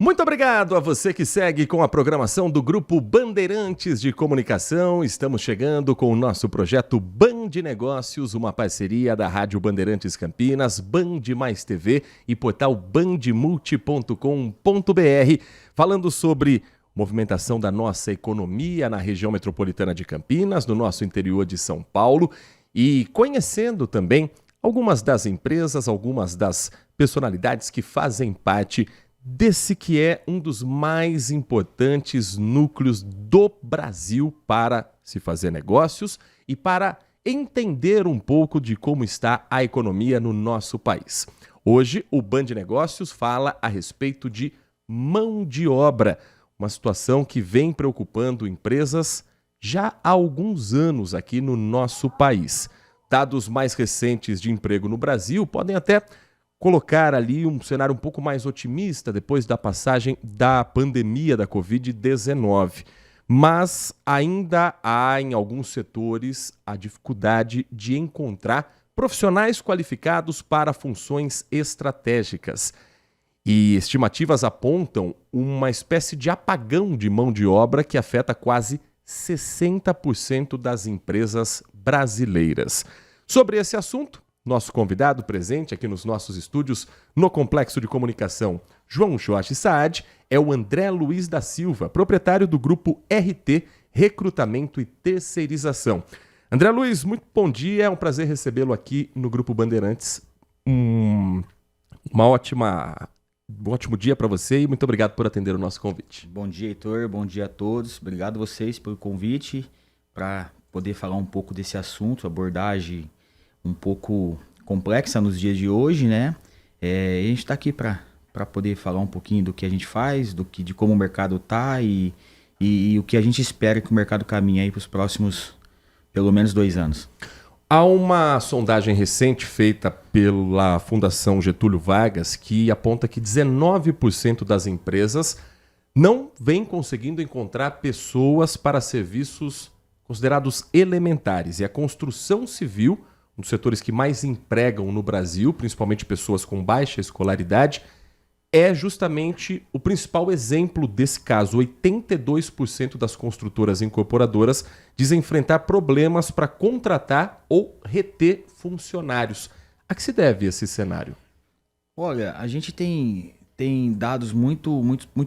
Muito obrigado a você que segue com a programação do Grupo Bandeirantes de Comunicação. Estamos chegando com o nosso projeto Band Negócios, uma parceria da Rádio Bandeirantes Campinas, Band Mais TV e portal bandmulti.com.br, falando sobre movimentação da nossa economia na região metropolitana de Campinas, no nosso interior de São Paulo, e conhecendo também algumas das empresas, algumas das personalidades que fazem parte desse que é um dos mais importantes núcleos do Brasil para se fazer negócios e para entender um pouco de como está a economia no nosso país. Hoje, o Band Negócios fala a respeito de mão de obra, uma situação que vem preocupando empresas já há alguns anos aqui no nosso país. Dados mais recentes de emprego no Brasil podem até colocar ali um cenário um pouco mais otimista depois da passagem da pandemia da Covid-19. Mas ainda há em alguns setores a dificuldade de encontrar profissionais qualificados para funções estratégicas. E estimativas apontam uma espécie de apagão de mão de obra que afeta quase 60% das empresas brasileiras. Sobre esse assunto, nosso convidado presente aqui nos nossos estúdios no Complexo de Comunicação João Jorge Saad é o André Luiz da Silva, proprietário do grupo RT Recrutamento e Terceirização. André Luiz, muito bom dia, é um prazer recebê-lo aqui no Grupo Bandeirantes. Um ótimo dia para você e muito obrigado por atender o nosso convite. Bom dia, Heitor, bom dia a todos. Obrigado a vocês pelo convite para poder falar um pouco desse assunto, abordagem um pouco complexa nos dias de hoje, né? A gente está aqui para poder falar um pouquinho do que a gente faz, de como o mercado está e o que a gente espera que o mercado caminhe aí para os próximos, pelo menos 2 anos. Há uma sondagem recente feita pela Fundação Getúlio Vargas que aponta que 19% das empresas não vêm conseguindo encontrar pessoas para serviços considerados elementares. E a construção civil, um dos setores que mais empregam no Brasil, principalmente pessoas com baixa escolaridade, é justamente o principal exemplo desse caso. 82% das construtoras incorporadoras dizem enfrentar problemas para contratar ou reter funcionários. A que se deve esse cenário? Olha, a gente tem dados muito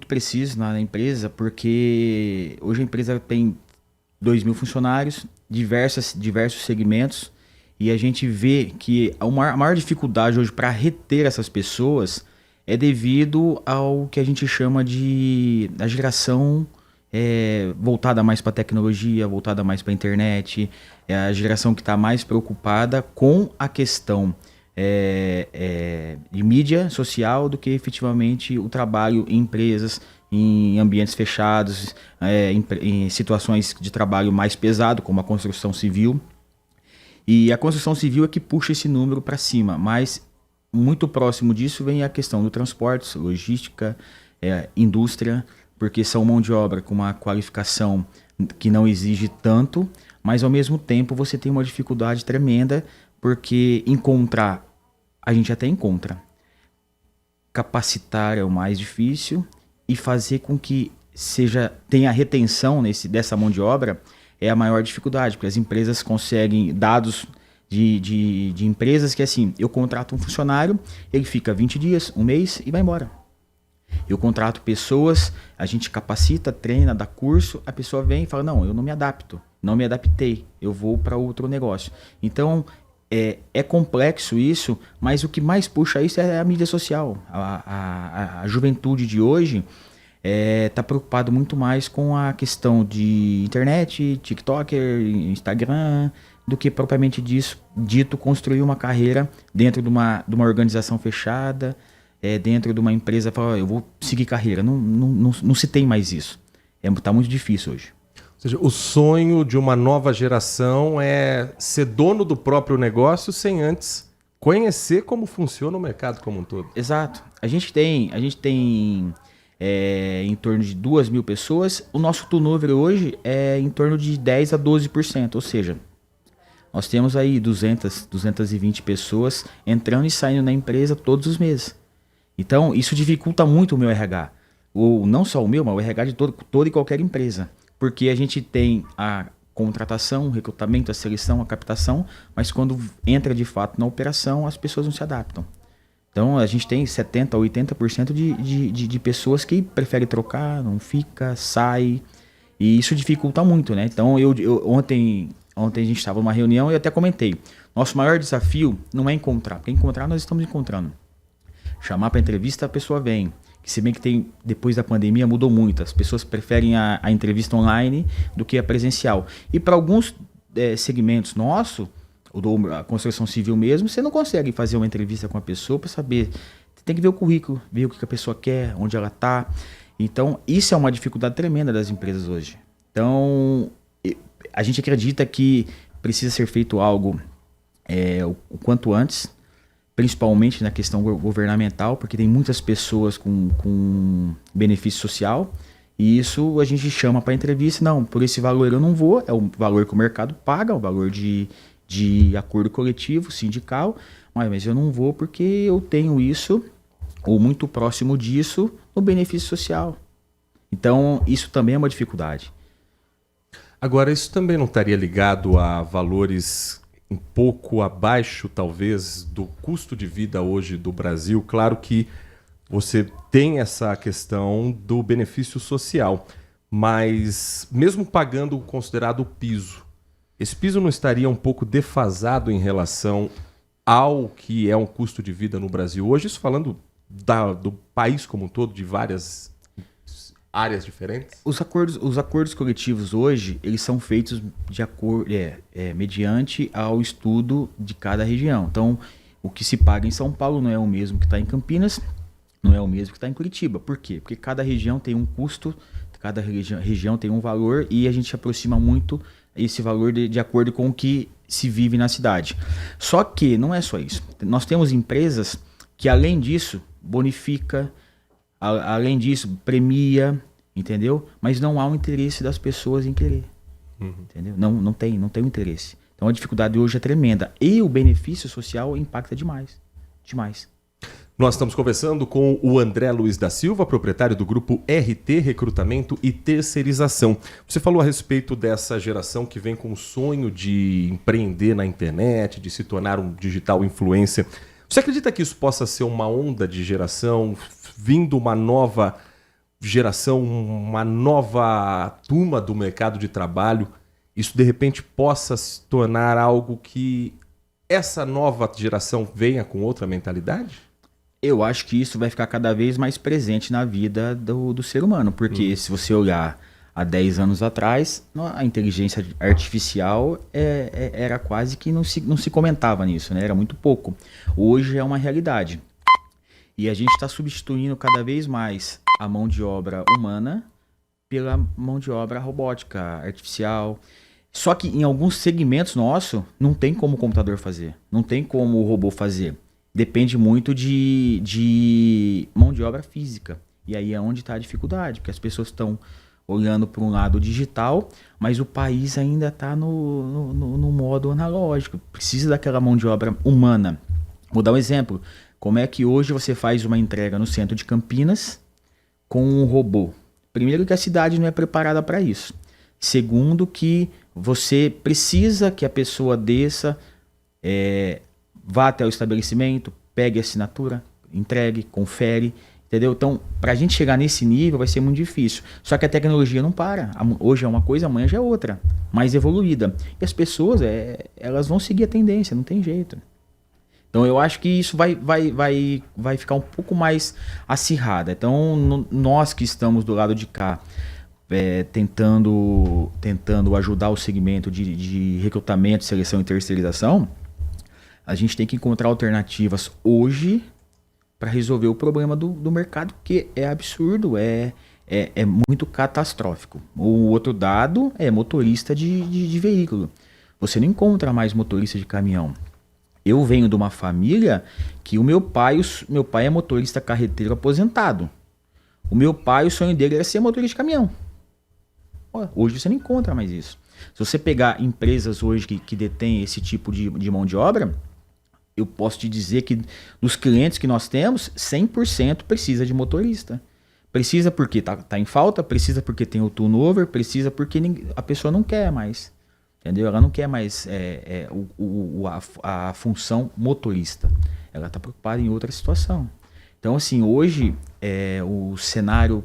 precisos na empresa, porque hoje a empresa tem 2.000 funcionários, diversos segmentos, e a gente vê que a maior dificuldade hoje para reter essas pessoas é devido ao que a gente chama da geração voltada mais para a tecnologia, voltada mais para a internet, é a geração que está mais preocupada com a questão de mídia social do que efetivamente o trabalho em empresas, em ambientes fechados, em situações de trabalho mais pesado, como a construção civil. E a construção civil é que puxa esse número para cima, mas muito próximo disso vem a questão do transporte, logística, indústria, porque são mão de obra com uma qualificação que não exige tanto, mas ao mesmo tempo você tem uma dificuldade tremenda, porque a gente até encontra. Capacitar é o mais difícil e fazer com que tenha retenção dessa mão de obra é a maior dificuldade, porque as empresas conseguem dados de empresas que assim, eu contrato um funcionário, ele fica 20 dias, 1 mês e vai embora. Eu contrato pessoas, a gente capacita, treina, dá curso, a pessoa vem e fala, não, eu não me adapto, não me adaptei, eu vou para outro negócio. Então, é complexo isso, mas o que mais puxa isso é a mídia social. A juventude de hoje está preocupado muito mais com a questão de internet, TikToker, Instagram, do que propriamente dito construir uma carreira dentro de uma organização fechada, dentro de uma empresa, falar, eu vou seguir carreira. Não se tem mais isso. Está muito difícil hoje. Ou seja, o sonho de uma nova geração é ser dono do próprio negócio sem antes conhecer como funciona o mercado como um todo. Exato. A gente tem em torno de 2.000 pessoas. O nosso turnover hoje é em torno de 10% a 12%. Ou seja, nós temos aí 220 pessoas entrando e saindo na empresa todos os meses. Então, isso dificulta muito o meu RH. ou não só o meu, mas o RH de toda e qualquer empresa. Porque a gente tem a contratação, o recrutamento, a seleção, a captação, mas quando entra de fato na operação, as pessoas não se adaptam. Então a gente tem 70% a 80% de pessoas que preferem trocar, não fica, sai, e isso dificulta muito, né? Então ontem a gente estava numa reunião e eu até comentei, nosso maior desafio não é encontrar, porque encontrar nós estamos encontrando. Chamar para entrevista, a pessoa vem. Que se bem que depois da pandemia mudou muito. As pessoas preferem a entrevista online do que a presencial. E para alguns segmentos nossos, a construção civil mesmo, você não consegue fazer uma entrevista com a pessoa para saber. Você tem que ver o currículo, ver o que a pessoa quer, onde ela está. Então, isso é uma dificuldade tremenda das empresas hoje. Então, a gente acredita que precisa ser feito algo o quanto antes, principalmente na questão governamental, porque tem muitas pessoas com benefício social, e isso a gente chama para entrevista, não, por esse valor eu não vou, é o valor que o mercado paga, o valor de acordo coletivo, sindical, mas eu não vou porque eu tenho isso, ou muito próximo disso, no benefício social. Então, isso também é uma dificuldade. Agora, isso também não estaria ligado a valores um pouco abaixo, talvez, do custo de vida hoje do Brasil? Claro que você tem essa questão do benefício social, mas mesmo pagando o considerado piso, esse piso não estaria um pouco defasado em relação ao que é um custo de vida no Brasil hoje? Isso falando do país como um todo, de várias áreas diferentes? Os acordos coletivos hoje, eles são feitos mediante ao estudo de cada região. Então, o que se paga em São Paulo não é o mesmo que está em Campinas, não é o mesmo que está em Curitiba. Por quê? Porque cada região tem um custo, cada região tem um valor e a gente aproxima muito esse valor de acordo com o que se vive na cidade. Só que não é só isso. Nós temos empresas que, além disso, bonifica, além disso, premia, entendeu? Mas não há um interesse das pessoas em querer, entendeu? Não tem um interesse. Então a dificuldade hoje é tremenda. E o benefício social impacta demais. Nós estamos conversando com o André Luiz da Silva, proprietário do grupo RT Recrutamento e Terceirização. Você falou a respeito dessa geração que vem com o sonho de empreender na internet, de se tornar um digital influencer. Você acredita que isso possa ser uma onda de geração, vindo uma nova geração, uma nova turma do mercado de trabalho? Isso de repente possa se tornar algo que essa nova geração venha com outra mentalidade? Eu acho que isso vai ficar cada vez mais presente na vida do ser humano, porque se você olhar há 10 anos atrás, a inteligência artificial era quase que não se comentava nisso, né? Era muito pouco. Hoje é uma realidade. E a gente está substituindo cada vez mais a mão de obra humana pela mão de obra robótica, artificial. Só que em alguns segmentos nossos, não tem como o computador fazer, não tem como o robô fazer. Depende muito de mão de obra física. E aí é onde está a dificuldade, porque as pessoas estão olhando para um lado digital, mas o país ainda está no modo analógico. Precisa daquela mão de obra humana. Vou dar um exemplo. Como é que hoje você faz uma entrega no centro de Campinas com um robô? Primeiro, que a cidade não é preparada para isso. Segundo, que você precisa que a pessoa desça, vá até o estabelecimento, pegue a assinatura, entregue, confere, entendeu? Então, para a gente chegar nesse nível vai ser muito difícil. Só que a tecnologia não para. Hoje é uma coisa, amanhã já é outra, mais evoluída. E as pessoas, elas vão seguir a tendência, não tem jeito. Então, eu acho que isso vai ficar um pouco mais acirrada. Então, nós que estamos do lado de cá, tentando ajudar o segmento de recrutamento, seleção e terceirização, a gente tem que encontrar alternativas hoje para resolver o problema do mercado, que é absurdo, é muito catastrófico. O outro dado é motorista de veículo. Você não encontra mais motorista de caminhão. Eu venho de uma família que o meu pai é motorista carreteiro aposentado. O meu pai, o sonho dele era ser motorista de caminhão. Hoje você não encontra mais isso. Se você pegar empresas hoje que detêm esse tipo de mão de obra, eu posso te dizer que dos clientes que nós temos, 100% precisa de motorista. Precisa porque tá em falta, precisa porque tem o turnover, precisa porque a pessoa não quer mais. Entendeu? Ela não quer mais a função motorista. Ela está preocupada em outra situação. Então, assim, hoje o cenário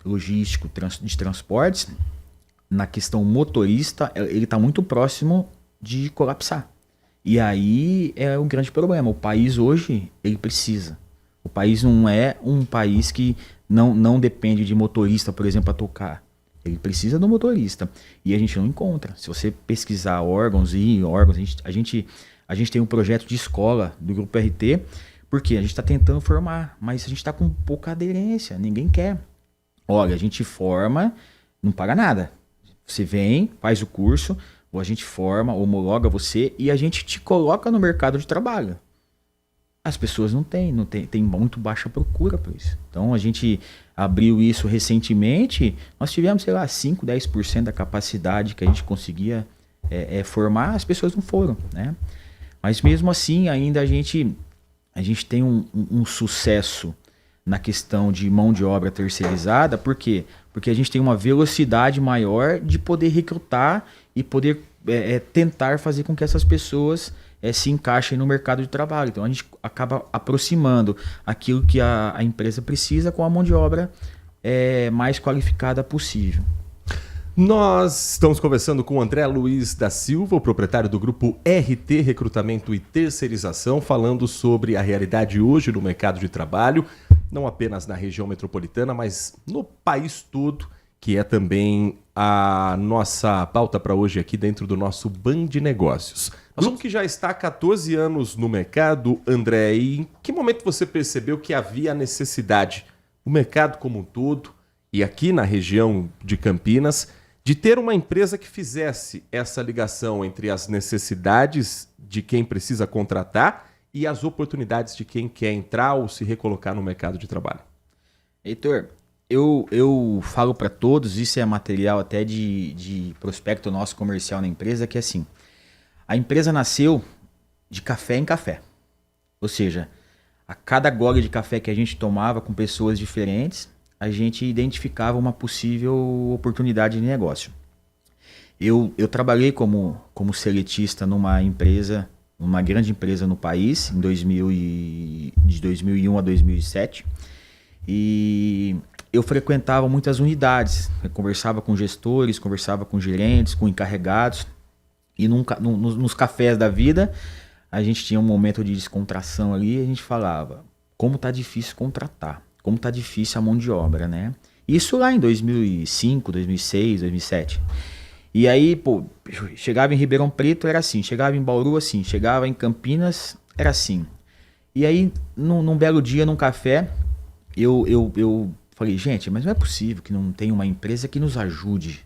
logístico de transportes, na questão motorista, ele está muito próximo de colapsar. E aí é um grande problema. O país hoje, ele precisa. O país não é um país que não depende de motorista, por exemplo, para tocar. Ele precisa do motorista. E a gente não encontra. Se você pesquisar órgãos, a gente tem um projeto de escola do Grupo RT, porque a gente está tentando formar, mas a gente está com pouca aderência, ninguém quer. Olha, a gente forma, não paga nada. Você vem, faz o curso, ou a gente forma, homologa você e a gente te coloca no mercado de trabalho. As pessoas não têm muito baixa procura por isso. Então a gente abriu isso recentemente, nós tivemos, sei lá, 5, 10% da capacidade que a gente conseguia formar, as pessoas não foram, né? Mas mesmo assim, ainda a gente tem um sucesso na questão de mão de obra terceirizada. Por quê? Porque a gente tem uma velocidade maior de poder recrutar e poder tentar fazer com que essas pessoas se encaixem no mercado de trabalho. Então a gente acaba aproximando aquilo que a empresa precisa com a mão de obra mais qualificada possível. Nós estamos conversando com o André Luiz da Silva, o proprietário do grupo RT Recrutamento e Terceirização, falando sobre a realidade hoje no mercado de trabalho, não apenas na região metropolitana, mas no país todo, que é também a nossa pauta para hoje aqui dentro do nosso Band Negócios. Grupo que já está há 14 anos no mercado, André, e em que momento você percebeu que havia necessidade, no mercado como um todo, e aqui na região de Campinas, de ter uma empresa que fizesse essa ligação entre as necessidades de quem precisa contratar e as oportunidades de quem quer entrar ou se recolocar no mercado de trabalho? Heitor, eu falo para todos, isso é material até de prospecto nosso comercial na empresa, que é assim, a empresa nasceu de café em café. Ou seja, a cada gole de café que a gente tomava com pessoas diferentes, a gente identificava uma possível oportunidade de negócio. Eu trabalhei como seletista numa empresa, uma grande empresa no país, de 2001 a 2007. E eu frequentava muitas unidades, eu conversava com gestores, conversava com gerentes, com encarregados. E nos cafés da vida, a gente tinha um momento de descontração ali, a gente falava como tá difícil contratar. Como tá difícil a mão de obra, né? Isso lá em 2005, 2006, 2007. E aí, pô, chegava em Ribeirão Preto, era assim. Chegava em Bauru, assim. Chegava em Campinas, era assim. E aí, num belo dia, num café, eu falei, gente, mas não é possível que não tenha uma empresa que nos ajude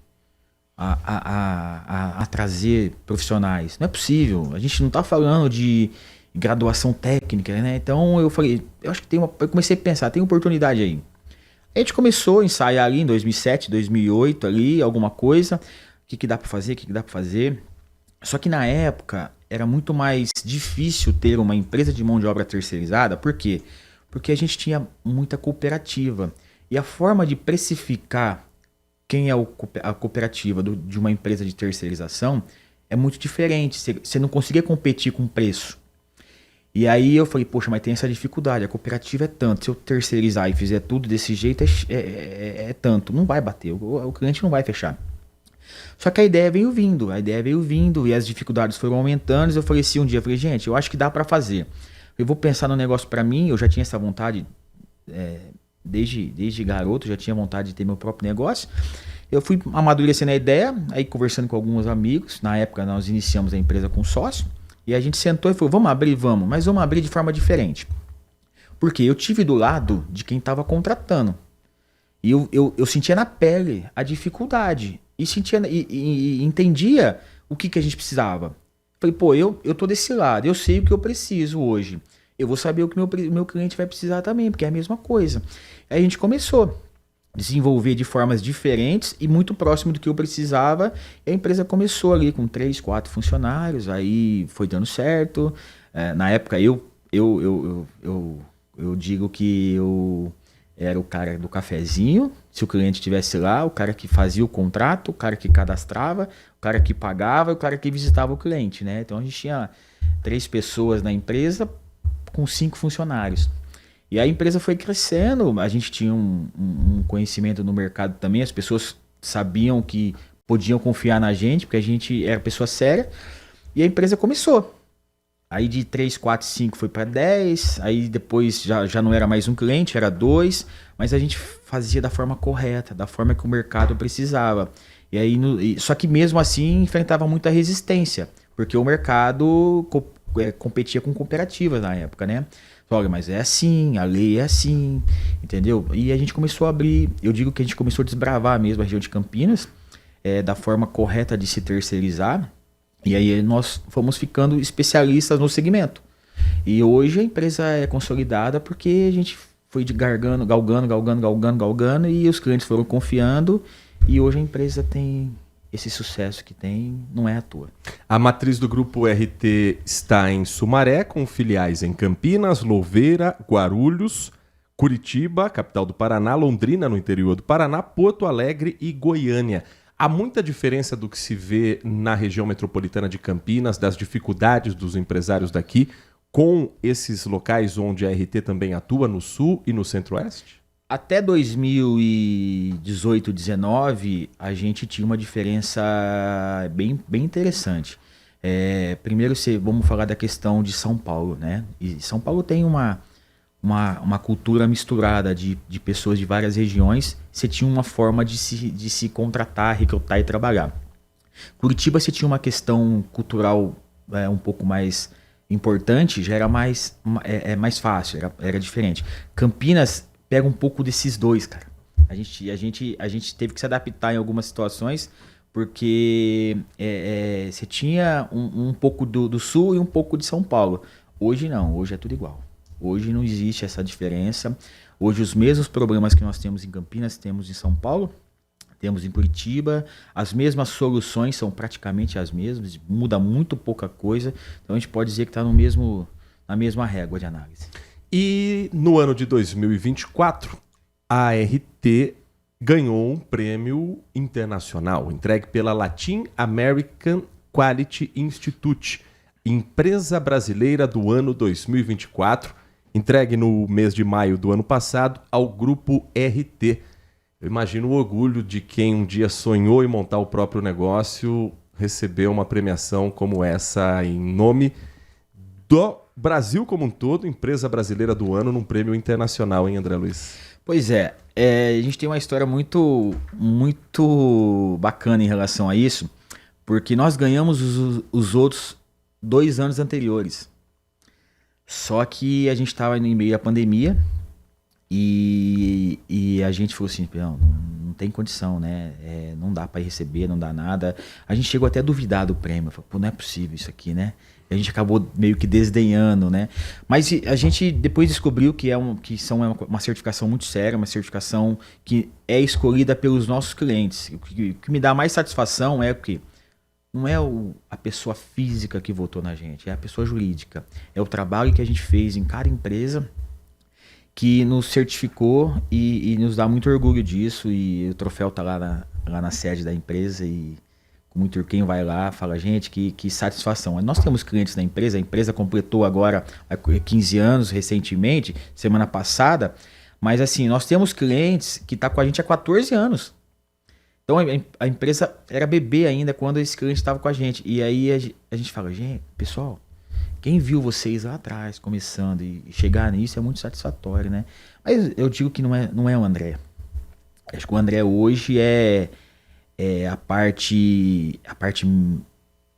a trazer profissionais. Não é possível. A gente não tá falando de graduação técnica, né? Então eu falei, eu acho que eu comecei a pensar, tem oportunidade aí. A gente começou a ensaiar ali em 2007, 2008 ali, alguma coisa, o que dá para fazer, Só que na época era muito mais difícil ter uma empresa de mão de obra terceirizada. Por quê? Porque a gente tinha muita cooperativa. E a forma de precificar quem é a cooperativa de uma empresa de terceirização é muito diferente. Você não conseguia competir com preço. E aí eu falei, poxa, mas tem essa dificuldade, a cooperativa é tanto, se eu terceirizar e fizer tudo desse jeito é tanto, não vai bater, o cliente não vai fechar. Só que a ideia veio vindo e as dificuldades foram aumentando, e eu falei assim um dia, gente, eu acho que dá para fazer. Eu vou pensar no negócio para mim, eu já tinha essa vontade, desde garoto, já tinha vontade de ter meu próprio negócio. Eu fui amadurecendo a ideia, aí conversando com alguns amigos, na época nós iniciamos a empresa com sócio, e a gente sentou e falou, vamos abrir, mas vamos abrir de forma diferente. Porque eu tive do lado de quem estava contratando. E eu sentia na pele a dificuldade. E entendia o que a gente precisava. Falei, pô, eu tô desse lado, eu sei o que eu preciso hoje. Eu vou saber o que meu cliente vai precisar também, porque é a mesma coisa. Aí a gente começou a desenvolver de formas diferentes e muito próximo do que eu precisava. E a empresa começou ali com 3, 4 funcionários, aí foi dando certo. Na época eu digo que eu Era o cara do cafezinho, se o cliente estivesse lá, o cara que fazia o contrato, o cara que cadastrava, o cara que pagava e o cara que visitava o cliente, né? Então a gente tinha 3 pessoas na empresa com 5 funcionários. E a empresa foi crescendo, a gente tinha um conhecimento no mercado também, as pessoas sabiam que podiam confiar na gente, porque a gente era pessoa séria, e a empresa começou. Aí de 3, 4, 5 foi para 10, aí depois já não era mais um cliente, era 2, mas a gente fazia da forma correta, da forma que o mercado precisava. E aí, só que mesmo assim enfrentava muita resistência, porque o mercado competia com cooperativas na época, né? Olha, mas é assim, a lei é assim, entendeu? E a gente começou a abrir, eu digo que a gente começou a desbravar mesmo a região de Campinas, da forma correta de se terceirizar. E aí nós fomos ficando especialistas no segmento. E hoje a empresa é consolidada porque a gente foi galgando, e os clientes foram confiando. E hoje a empresa tem esse sucesso que tem, não é à toa. A matriz do Grupo RT está em Sumaré, com filiais em Campinas, Louveira, Guarulhos, Curitiba, capital do Paraná, Londrina, no interior do Paraná, Porto Alegre e Goiânia. Há muita diferença do que se vê na região metropolitana de Campinas, das dificuldades dos empresários daqui, com esses locais onde a RT também atua, no Sul e no Centro-Oeste? Até 2018, 2019, a gente tinha uma diferença bem interessante. Primeiro, vamos falar da questão de São Paulo, né? E São Paulo tem uma cultura misturada de pessoas de várias regiões. Você tinha uma forma de se contratar, recrutar e trabalhar. Curitiba, você tinha uma questão cultural um pouco mais importante, já era mais fácil, era diferente. Campinas pega um pouco desses dois, cara. A gente teve que se adaptar em algumas situações, porque você tinha um pouco do Sul e um pouco de São Paulo. Hoje não, hoje é tudo igual. Hoje não existe essa diferença. Hoje os mesmos problemas que nós temos em Campinas, temos em São Paulo, temos em Curitiba. As mesmas soluções são praticamente as mesmas, muda muito pouca coisa. Então a gente pode dizer que está na mesma régua de análise. E no ano de 2024, a RT ganhou um prêmio internacional, entregue pela Latin American Quality Institute, Empresa Brasileira do ano 2024, entregue no mês de maio do ano passado ao Grupo RT. Eu imagino o orgulho de quem um dia sonhou em montar o próprio negócio, receber uma premiação como essa em nome do Brasil como um todo, Empresa Brasileira do Ano, num prêmio internacional, hein, André Luiz? Pois a gente tem uma história muito bacana em relação a isso, porque nós ganhamos os outros 2 anos anteriores. Só que a gente estava em meio à pandemia e a gente falou assim, não tem condição, né? Não dá para receber, não dá nada. A gente chegou até a duvidar do prêmio. Falei, pô, não é possível isso aqui, né? A gente acabou meio que desdenhando, né? Mas a gente depois descobriu que uma certificação muito séria, uma certificação que é escolhida pelos nossos clientes. O que me dá mais satisfação é que não é a pessoa física que votou na gente, é a pessoa jurídica. É o trabalho que a gente fez em cada empresa que nos certificou e nos dá muito orgulho disso. E o troféu está lá na sede da empresa e com muito quem vai lá fala, gente, que satisfação. Nós temos clientes na empresa, a empresa completou agora 15 anos recentemente, semana passada, mas assim, nós temos clientes que estão com a gente há 14 anos. Então a empresa era bebê ainda quando esse cliente estava com a gente. E aí a gente fala, gente, pessoal, quem viu vocês lá atrás começando e chegar nisso é muito satisfatório, né? Mas eu digo que não é o André. Acho que o André hoje é a parte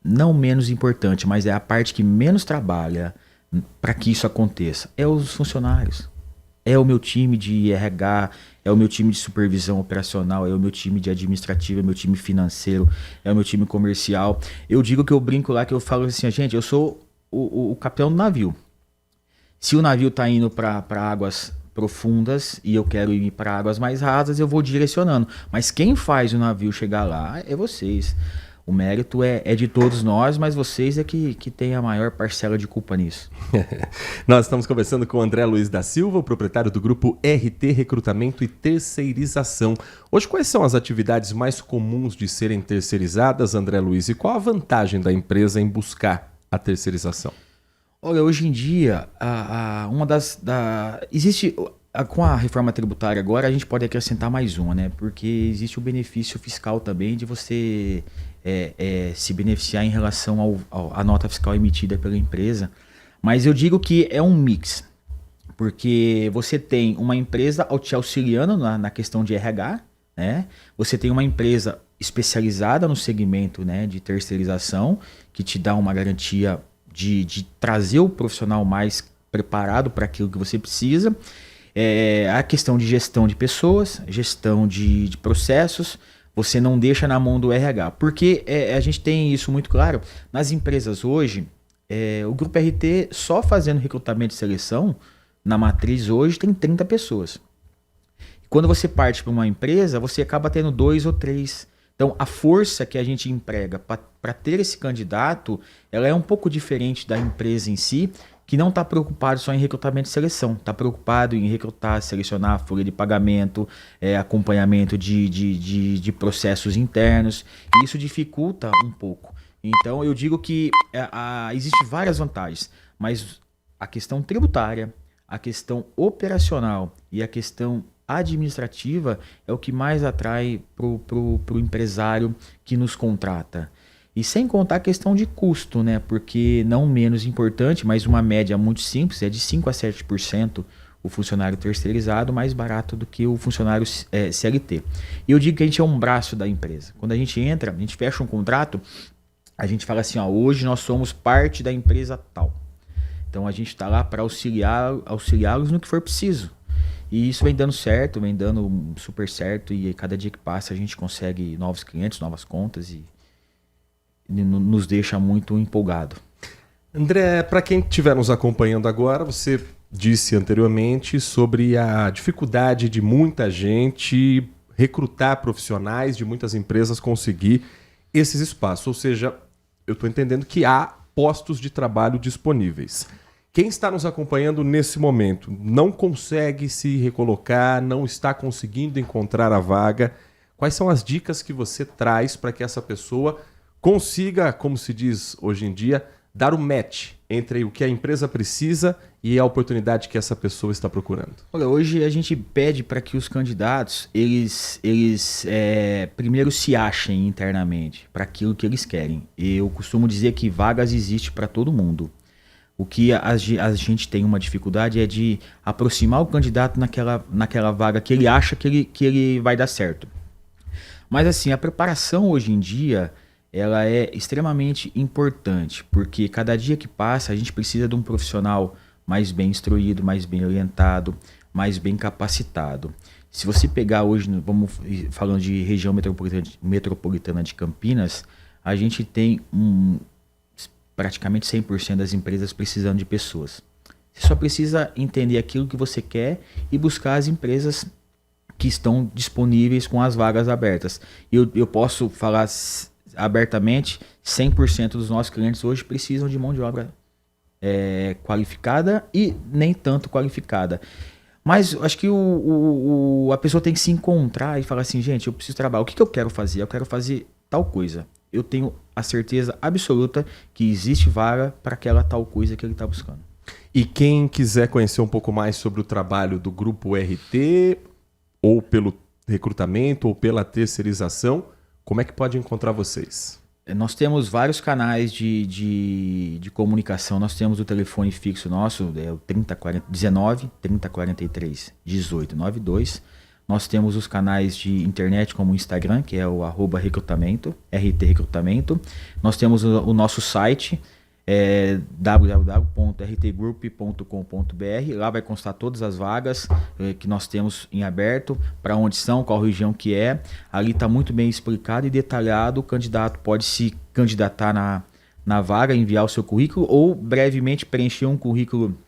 não menos importante, mas é a parte que menos trabalha para que isso aconteça. É os funcionários. É o meu time de RH, é o meu time de supervisão operacional, é o meu time de administrativo, é o meu time financeiro, é o meu time comercial. Eu digo que eu brinco lá, que eu falo assim, gente, eu sou o capitão do navio. Se o navio está indo para águas profundas e eu quero ir para águas mais rasas, eu vou direcionando. Mas quem faz o navio chegar lá é vocês. O mérito é de todos nós, mas vocês é que têm a maior parcela de culpa nisso. Nós estamos conversando com o André Luiz da Silva, o proprietário do grupo RT Recrutamento e Terceirização. Hoje, quais são as atividades mais comuns de serem terceirizadas, André Luiz, e qual a vantagem da empresa em buscar a terceirização? Olha, hoje em dia, existe... Com a reforma tributária agora, a gente pode acrescentar mais uma, né? Porque existe o benefício fiscal também de você se beneficiar em relação à nota fiscal emitida pela empresa. Mas eu digo que é um mix, porque você tem uma empresa te auxiliando na questão de RH, né? Você tem uma empresa especializada no segmento, né, de terceirização, que te dá uma garantia de trazer o profissional mais preparado para aquilo que você precisa. A questão de gestão de pessoas, gestão de processos, você não deixa na mão do RH. Porque a gente tem isso muito claro. Nas empresas hoje, o Grupo RT, só fazendo recrutamento e seleção, na matriz hoje tem 30 pessoas. Quando você parte para uma empresa, você acaba tendo 2 ou 3. Então, a força que a gente emprega para ter esse candidato, ela é um pouco diferente da empresa em si, que não está preocupado só em recrutamento e seleção, está preocupado em recrutar, selecionar a folha de pagamento, acompanhamento de processos internos, e isso dificulta um pouco. Então eu digo que existe várias vantagens, mas a questão tributária, a questão operacional e a questão administrativa é o que mais atrai para o empresário que nos contrata. E sem contar a questão de custo, né? Porque não menos importante, mas uma média muito simples, é de 5% a 7% o funcionário terceirizado mais barato do que o funcionário CLT. E eu digo que a gente é um braço da empresa. Quando a gente entra, a gente fecha um contrato, a gente fala assim, hoje nós somos parte da empresa tal. Então a gente está lá para auxiliá-los no que for preciso. E isso vem dando certo, vem dando super certo, e cada dia que passa a gente consegue novos clientes, novas contas e nos deixa muito empolgado. André, para quem estiver nos acompanhando agora, você disse anteriormente sobre a dificuldade de muita gente recrutar profissionais, de muitas empresas conseguir esses espaços. Ou seja, eu estou entendendo que há postos de trabalho disponíveis. Quem está nos acompanhando nesse momento não consegue se recolocar, não está conseguindo encontrar a vaga. Quais são as dicas que você traz para que essa pessoa consiga, como se diz hoje em dia, dar o match entre o que a empresa precisa e a oportunidade que essa pessoa está procurando? Olha, hoje a gente pede para que os candidatos eles primeiro se achem internamente para aquilo que eles querem. Eu costumo dizer que vagas existem para todo mundo. O que a gente tem uma dificuldade é de aproximar o candidato naquela vaga que ele acha que ele vai dar certo. Mas assim, a preparação hoje em dia ela é extremamente importante, porque cada dia que passa a gente precisa de um profissional mais bem instruído, mais bem orientado, mais bem capacitado. Se você pegar hoje, vamos falando de região metropolitana de Campinas, a gente tem praticamente 100% das empresas precisando de pessoas. Você só precisa entender aquilo que você quer e buscar as empresas que estão disponíveis com as vagas abertas. Eu posso falar abertamente, 100% dos nossos clientes hoje precisam de mão de obra qualificada e nem tanto qualificada. Mas acho que a pessoa tem que se encontrar e falar assim, gente, eu preciso trabalhar. O que eu quero fazer? Eu quero fazer tal coisa. Eu tenho a certeza absoluta que existe vaga para aquela tal coisa que ele está buscando. E quem quiser conhecer um pouco mais sobre o trabalho do Grupo RT, ou pelo recrutamento, ou pela terceirização, como é que pode encontrar vocês? Nós temos vários canais de comunicação. Nós temos o telefone fixo nosso, é o 19 3043 1892. Nós temos os canais de internet como o Instagram, que é o @recrutamento, RT Recrutamento. Nós temos o nosso site, www.rtgroup.com.br. Lá vai constar todas as vagas que nós temos em aberto, para onde são, qual região que é. Ali está muito bem explicado e detalhado. O candidato pode se candidatar na vaga, enviar o seu currículo ou brevemente preencher um currículo,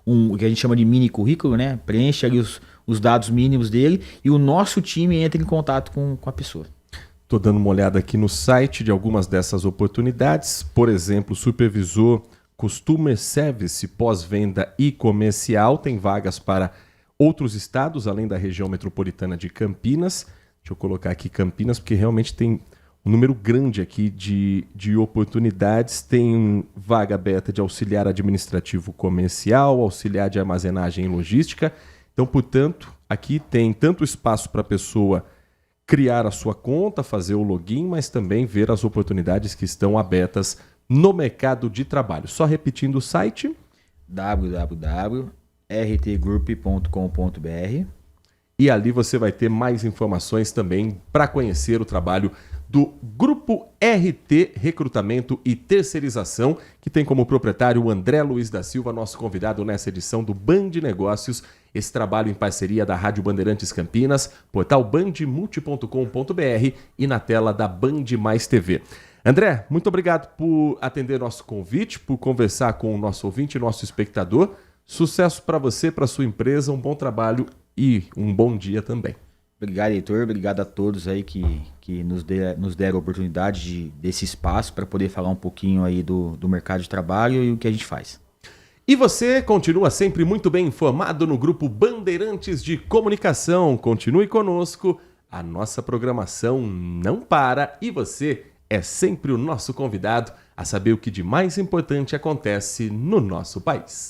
o que a gente chama de mini currículo, né? Preenche ali os dados mínimos dele e o nosso time entra em contato com a pessoa. Estou dando uma olhada aqui no site de algumas dessas oportunidades. Por exemplo, supervisor Customer Service, pós-venda e comercial. Tem vagas para outros estados, além da região metropolitana de Campinas. Deixa eu colocar aqui Campinas, porque realmente tem um número grande aqui de oportunidades. Tem vaga aberta de auxiliar administrativo comercial, auxiliar de armazenagem e logística. Então, portanto, aqui tem tanto espaço para a pessoa criar a sua conta, fazer o login, mas também ver as oportunidades que estão abertas no mercado de trabalho. Só repetindo o site: www.rtgroup.com.br. E ali você vai ter mais informações também para conhecer o trabalho do Grupo RT Recrutamento e Terceirização, que tem como proprietário o André Luiz da Silva, nosso convidado nessa edição do Band Negócios. Esse trabalho em parceria da Rádio Bandeirantes Campinas, portal bandmulti.com.br e na tela da Band Mais TV. André, muito obrigado por atender nosso convite, por conversar com o nosso ouvinte e nosso espectador. Sucesso para você, para sua empresa, um bom trabalho e um bom dia também. Obrigado, Heitor. Obrigado a todos aí que nos deram a oportunidade desse espaço para poder falar um pouquinho aí do mercado de trabalho e o que a gente faz. E você continua sempre muito bem informado no Grupo Bandeirantes de Comunicação. Continue conosco, a nossa programação não para e você é sempre o nosso convidado a saber o que de mais importante acontece no nosso país.